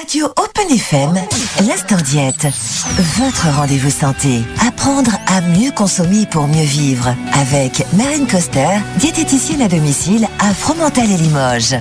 Radio Open FM, l'Instant Diète. Votre rendez-vous santé. Apprendre à mieux consommer pour mieux vivre. Avec Marine Coster, diététicienne à domicile à Fromental et Limoges.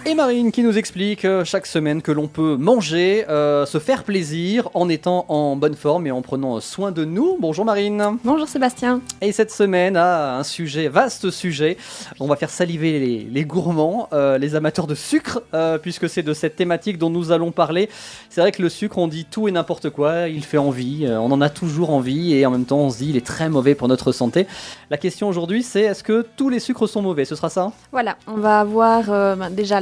Et Marine qui nous explique chaque semaine que l'on peut manger, se faire plaisir en étant en bonne forme et en prenant soin de nous. Bonjour Marine. Bonjour Sébastien. Et cette semaine a un sujet, vaste sujet. On va faire saliver les gourmands, les amateurs de sucre, puisque c'est de cette thématique dont nous allons parler. C'est vrai que le sucre, on dit tout et n'importe quoi, il fait envie, on en a toujours envie et en même temps on se dit il est très mauvais pour notre santé. La question aujourd'hui c'est est-ce que tous les sucres sont mauvais? Ce sera ça? Voilà, on va avoir déjà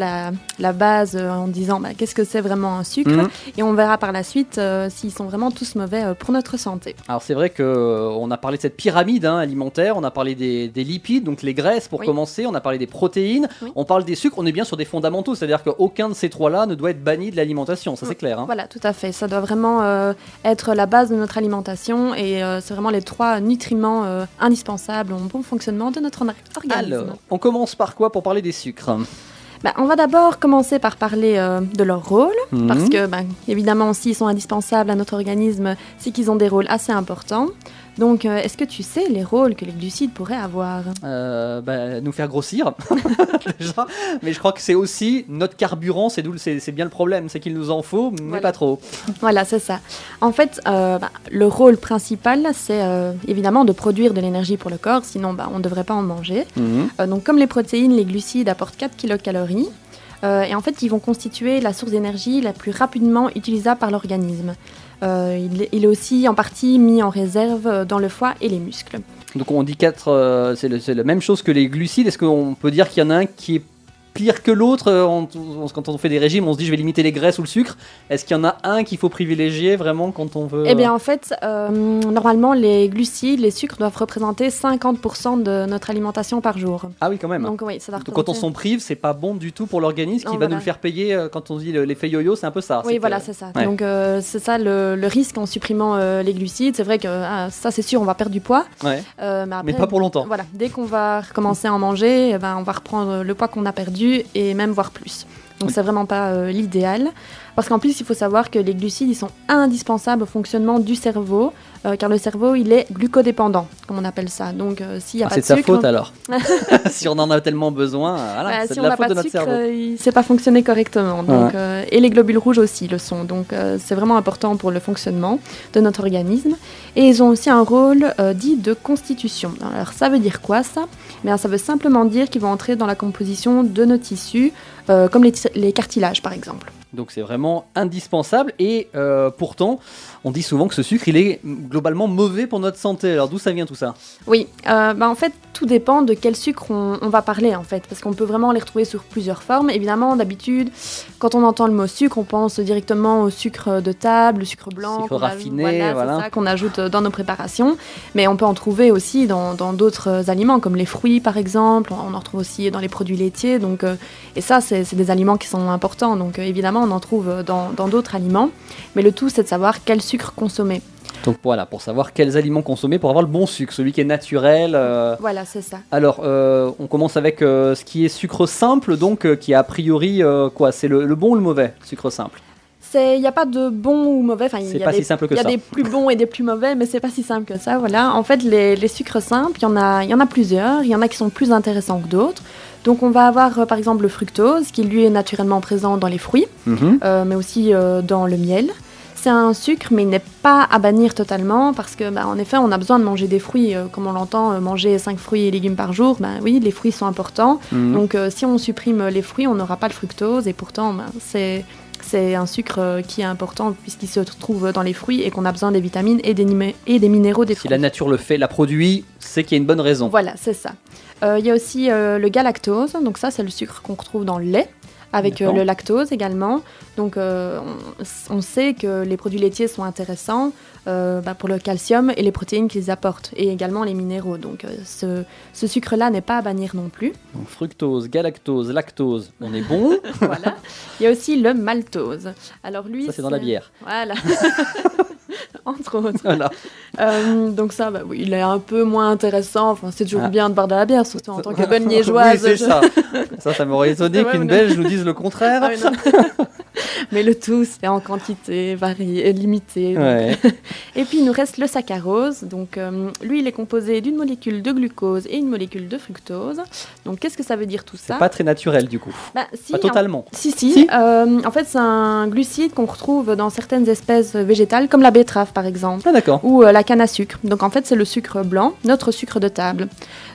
la base en disant qu'est-ce que c'est vraiment un sucre et on verra par la suite s'ils sont vraiment tous mauvais pour notre santé. Alors c'est vrai qu'on a parlé de cette pyramide alimentaire, on a parlé des lipides, donc les graisses pour commencer, on a parlé des protéines, on parle des sucres, on est bien sur des fondamentaux, c'est-à-dire qu'aucun de ces trois-là ne doit être banni de l'alimentation, ça c'est clair. Voilà, tout à fait, ça doit vraiment être la base de notre alimentation et c'est vraiment les trois nutriments indispensables au bon fonctionnement de notre organisme. Alors, on commence par quoi pour parler des sucres? On va d'abord commencer par parler de leur rôle, parce que, évidemment, s'ils sont indispensables à notre organisme, c'est qu'ils ont des rôles assez importants. Donc, est-ce que tu sais les rôles que les glucides pourraient avoir? Nous faire grossir, déjà. Mais je crois que c'est aussi notre carburant, c'est bien le problème, c'est qu'il nous en faut, mais pas trop. Voilà, c'est ça. En fait, le rôle principal, c'est évidemment de produire de l'énergie pour le corps, sinon on ne devrait pas en manger. Donc, comme les protéines, les glucides apportent 4 kilocalories. Et en fait, ils vont constituer la source d'énergie la plus rapidement utilisable par l'organisme. Il est aussi en partie mis en réserve dans le foie et les muscles. Donc on dit 4, c'est la même chose que les glucides. Est-ce qu'on peut dire qu'il y en a un qui est pire que l'autre? Quand on fait des régimes, on se dit je vais limiter les graisses ou le sucre. Est-ce qu'il y en a un qu'il faut privilégier vraiment quand on veut? Eh bien en fait, normalement les glucides, les sucres doivent représenter 50% de notre alimentation par jour. Ah oui quand même. Donc oui, ça doit Donc, quand on s'en prive, c'est pas bon du tout pour l'organisme qui va nous le faire payer quand on dit l'effet yo-yo, c'est un peu ça. Oui voilà, c'est ça. Ouais. Donc c'est ça le risque en supprimant les glucides. C'est vrai que ça c'est sûr, on va perdre du poids. Ouais. Mais après, pas pour longtemps. Voilà, dès qu'on va recommencer à en manger, on va reprendre le poids qu'on a perdu et même voire plus. Donc c'est vraiment pas l'idéal. Parce qu'en plus, il faut savoir que les glucides, ils sont indispensables au fonctionnement du cerveau, car le cerveau, il est glucodépendant, comme on appelle ça. Donc s'il n'y a pas de sucre... C'est de sa faute alors. Si on en a tellement besoin, c'est si de la faute de notre cerveau. Il ne sait pas fonctionner correctement. Donc, et les globules rouges aussi le sont. Donc c'est vraiment important pour le fonctionnement de notre organisme. Et ils ont aussi un rôle dit de constitution. Alors ça veut dire quoi ça? Ça veut simplement dire qu'ils vont entrer dans la composition de nos tissus, comme les cartilages par exemple. Donc c'est vraiment indispensable et pourtant on dit souvent que ce sucre il est globalement mauvais pour notre santé. Alors d'où ça vient tout ça? Oui, en fait tout dépend de quel sucre on va parler en fait, parce qu'on peut vraiment les retrouver sur plusieurs formes. Évidemment d'habitude quand on entend le mot sucre on pense directement au sucre de table, le sucre blanc, sucre raffiné, voilà. C'est ça qu'on ajoute dans nos préparations, mais on peut en trouver aussi dans d'autres aliments comme les fruits par exemple, on en retrouve aussi dans les produits laitiers, donc, et ça c'est des aliments qui sont importants, donc évidemment on en trouve dans d'autres aliments, mais le tout c'est de savoir quel sucre consommer. Donc voilà, pour savoir quels aliments consommer pour avoir le bon sucre, celui qui est naturel. Voilà, c'est ça. Alors, on commence avec ce qui est sucre simple, donc qui est a priori quoi? C'est le bon ou le mauvais sucre simple? Il n'y a pas de bon ou mauvais. C'est pas si simple que ça. Il y a des plus bons et des plus mauvais, mais c'est pas si simple que ça. Voilà. En fait, les sucres simples, il y en a plusieurs. Il y en a qui sont plus intéressants que d'autres. Donc on va avoir par exemple le fructose, qui lui est naturellement présent dans les fruits, mais aussi dans le miel. C'est un sucre, mais il n'est pas à bannir totalement, parce que, en effet, on a besoin de manger des fruits, comme on l'entend, manger 5 fruits et légumes par jour. Oui, les fruits sont importants. Donc si on supprime les fruits, on n'aura pas le fructose, et pourtant, c'est un sucre qui est important puisqu'il se trouve dans les fruits et qu'on a besoin des vitamines et des minéraux des fruits. Si la nature le fait, la produit, c'est qu'il y a une bonne raison. Voilà, c'est ça. Il y a aussi le galactose, donc ça c'est le sucre qu'on retrouve dans le lait, avec le lactose également. Donc on sait que les produits laitiers sont intéressants pour le calcium et les protéines qu'ils apportent, et également les minéraux. Donc ce sucre-là n'est pas à bannir non plus. Donc, fructose, galactose, lactose, on est bon. Voilà. Il y a aussi le maltose. Alors lui, ça c'est dans la bière. Voilà. Entre autres. Voilà. Donc ça, oui, il est un peu moins intéressant. Enfin, c'est toujours bien de boire de la bière, surtout en tant que bonne liégeoise. Oui, c'est ça. Ça m'aurait étonné qu'une Belge nous dise le contraire. Mais le tout, c'est en quantité variée, limitée. Ouais. Et puis, il nous reste le saccharose. Donc, lui, il est composé d'une molécule de glucose et une molécule de fructose. Donc, qu'est-ce que ça veut dire tout ça? C'est pas très naturel du coup. Si, Pas totalement. Si. En fait, c'est un glucide qu'on retrouve dans certaines espèces végétales, comme la betterave, par exemple. Ah d'accord. Ou la canne à sucre. Donc en fait, c'est le sucre blanc, notre sucre de table.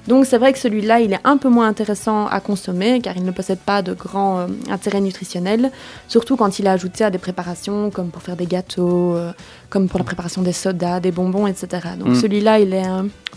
Donc c'est vrai que celui-là, il est un peu moins intéressant à consommer car il ne possède pas de grand intérêt nutritionnel, surtout quand il est ajouté à des préparations comme pour faire des gâteaux, comme pour la préparation des sodas, des bonbons, etc. Donc celui-là, il est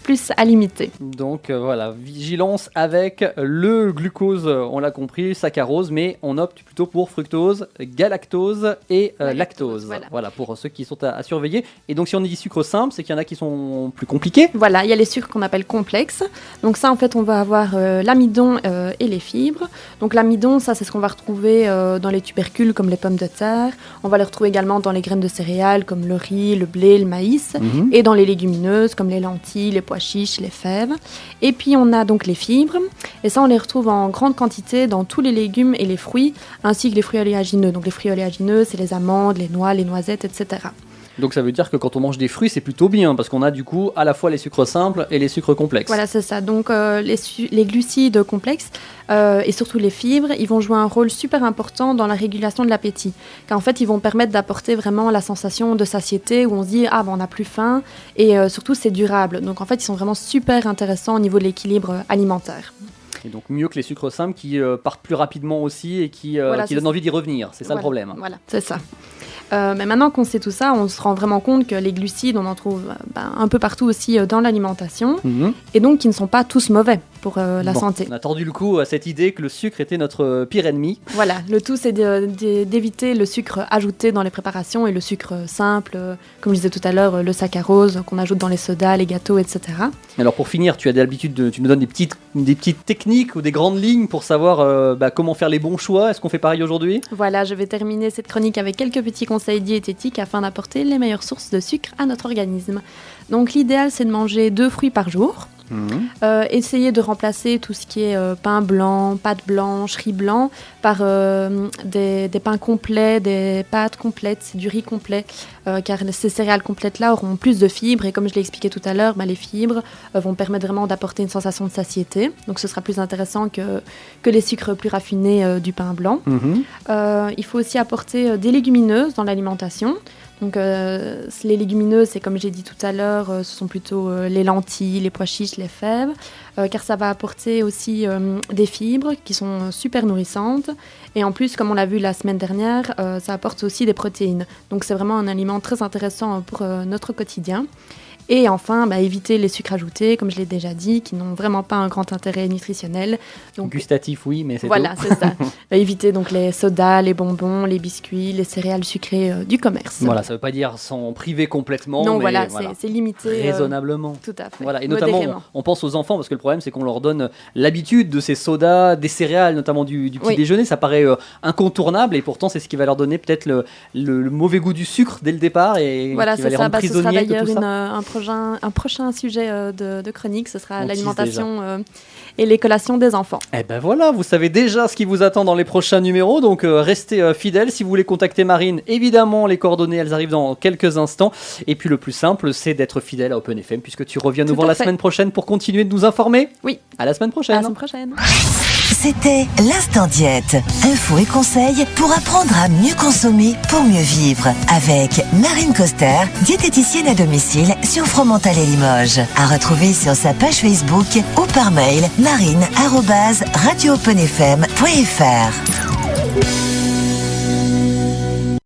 plus à limiter. Donc voilà, vigilance avec le glucose, on l'a compris, saccharose, mais on opte plutôt pour fructose, galactose et lactose. Voilà, pour ceux qui sont à surveiller. Et donc si on dit sucre simple, c'est qu'il y en a qui sont plus compliqués. Voilà, il y a les sucres qu'on appelle complexes. Donc ça, en fait, on va avoir l'amidon et les fibres. Donc l'amidon, ça, c'est ce qu'on va retrouver dans les tubercules comme les pommes de terre. On va les retrouver également dans les graines de céréales comme le riz, le blé, le maïs. Et dans les légumineuses comme les lentilles, les pois chiches, les fèves. Et puis on a donc les fibres. Et ça, on les retrouve en grande quantité dans tous les légumes et les fruits, ainsi que les fruits oléagineux. Donc les fruits oléagineux, c'est les amandes, les noix, les noisettes, etc. Donc ça veut dire que quand on mange des fruits, c'est plutôt bien, parce qu'on a du coup à la fois les sucres simples et les sucres complexes. Voilà, c'est ça. Donc les glucides complexes et surtout les fibres, ils vont jouer un rôle super important dans la régulation de l'appétit. Car en fait, ils vont permettre d'apporter vraiment la sensation de satiété où on se dit « Ah, on n'a plus faim » et surtout, c'est durable. Donc en fait, ils sont vraiment super intéressants au niveau de l'équilibre alimentaire. Et donc mieux que les sucres simples qui partent plus rapidement aussi et qui donnent envie d'y revenir. C'est ça le problème. Voilà, c'est ça. Mais maintenant qu'on sait tout ça, on se rend vraiment compte que les glucides, on en trouve un peu partout aussi dans l'alimentation, et donc qui ne sont pas tous mauvais pour la santé. On a tordu le cou à cette idée que le sucre était notre pire ennemi. Voilà, le tout c'est d'éviter le sucre ajouté dans les préparations et le sucre simple, comme je disais tout à l'heure, le saccharose qu'on ajoute dans les sodas, les gâteaux, etc. Alors pour finir, tu as l'habitude, tu nous donnes des petites techniques ou des grandes lignes pour savoir comment faire les bons choix. Est-ce qu'on fait pareil aujourd'hui? Voilà, je vais terminer cette chronique avec quelques petits conseils diététiques afin d'apporter les meilleures sources de sucre à notre organisme. Donc l'idéal, c'est de manger 2 fruits par jour. Essayer de remplacer tout ce qui est pain blanc, pâte blanche, riz blanc par des pains complets, des pâtes complètes, du riz complet, car ces céréales complètes-là auront plus de fibres et comme je l'ai expliqué tout à l'heure, les fibres vont permettre vraiment d'apporter une sensation de satiété, donc ce sera plus intéressant que les sucres plus raffinés du pain blanc. Il faut aussi apporter des légumineuses dans l'alimentation. Donc les légumineuses, c'est comme j'ai dit tout à l'heure, ce sont plutôt les lentilles, les pois chiches, les fèves, car ça va apporter aussi des fibres qui sont super nourrissantes. Et en plus, comme on l'a vu la semaine dernière, ça apporte aussi des protéines. Donc c'est vraiment un aliment très intéressant pour notre quotidien. Et enfin, éviter les sucres ajoutés, comme je l'ai déjà dit, qui n'ont vraiment pas un grand intérêt nutritionnel. Donc, gustatif, oui, mais c'est voilà, tout. c'est ça. Éviter donc les sodas, les bonbons, les biscuits, les céréales sucrées du commerce. Voilà, ça ne veut pas dire s'en priver complètement, non, mais voilà, c'est limité. Raisonnablement. Tout à fait. Voilà, et notamment, on pense aux enfants, parce que le problème, c'est qu'on leur donne l'habitude de ces sodas, des céréales, notamment du petit déjeuner. Ça paraît incontournable, et pourtant, c'est ce qui va leur donner peut-être le mauvais goût du sucre dès le départ, et voilà, qui va les rendre prisonniers ce sera de tout d'ailleurs un prochain sujet de chronique, ce sera l'alimentation et les collations des enfants. Et ben voilà, vous savez déjà ce qui vous attend dans les prochains numéros, donc restez fidèles. Si vous voulez contacter Marine, évidemment, les coordonnées, elles arrivent dans quelques instants. Et puis le plus simple, c'est d'être fidèle à Open FM, puisque tu reviens nous voir la semaine prochaine pour continuer de nous informer. Oui. À la semaine prochaine. À la semaine prochaine. C'était l'Instant Diète. Infos et conseils pour apprendre à mieux consommer pour mieux vivre. Avec Marine Coster, diététicienne à domicile sur Fromental et Limoges. À retrouver sur sa page Facebook ou par mail marine@radioopenfm.fr.